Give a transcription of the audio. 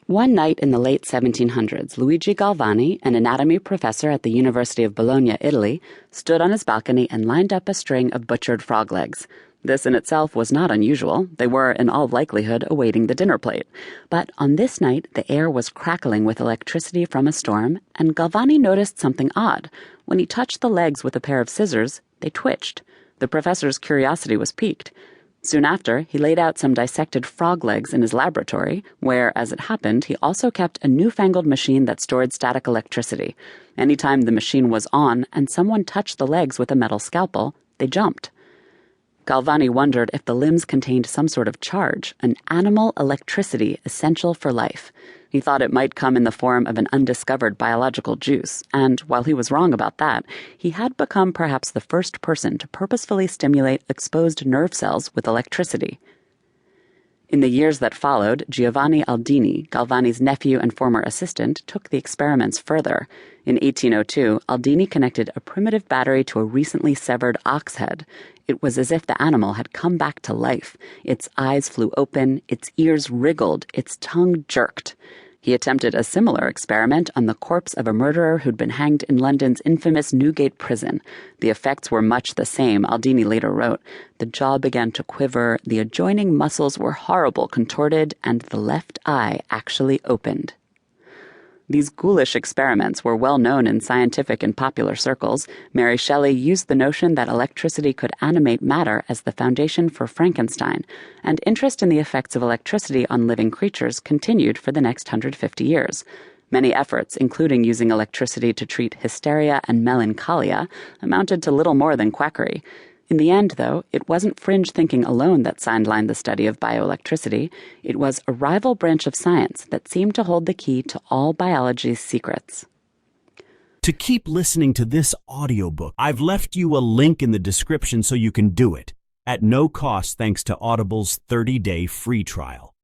One night in the late 1700s, Luigi Galvani, an anatomy professor at the University of Bologna, Italy, stood on his balcony and lined up a string of butchered frog legs. This in itself was not unusual. They were, in all likelihood, awaiting the dinner plate. But on this night, the air was crackling with electricity from a storm, and Galvani noticed something odd. When he touched the legs with a pair of scissors, they twitched. The professor's curiosity was piqued. Soon after, he laid out some dissected frog legs in his laboratory, where, as it happened, he also kept a newfangled machine that stored static electricity. Anytime the machine was on and someone touched the legs with a metal scalpel, they jumped. Galvani wondered if the limbs contained some sort of charge, an animal electricity essential for life. He thought it might come in the form of an undiscovered biological juice, and while he was wrong about that, he had become perhaps the first person to purposefully stimulate exposed nerve cells with electricity. In the years that followed, Giovanni Aldini, Galvani's nephew and former assistant, took the experiments further. In 1802, Aldini connected a primitive battery to a recently severed ox head. It was as if the animal had come back to life. Its eyes flew open, its ears wriggled, its tongue jerked. He attempted a similar experiment on the corpse of a murderer who'd been hanged in London's infamous Newgate prison. The effects were much the same, Aldini later wrote. The jaw began to quiver, the adjoining muscles were horrible, contorted, and the left eye actually opened. These ghoulish experiments were well known in scientific and popular circles. Mary Shelley used the notion that electricity could animate matter as the foundation for Frankenstein, and interest in the effects of electricity on living creatures continued for the next 150 years. Many efforts, including using electricity to treat hysteria and melancholia, amounted to little more than quackery. In the end, though, it wasn't fringe thinking alone that sidelined the study of bioelectricity. It was a rival branch of science that seemed to hold the key to all biology's secrets. To keep listening to this audiobook, I've left you a link in the description so you can do it, at no cost thanks to Audible's 30-day free trial.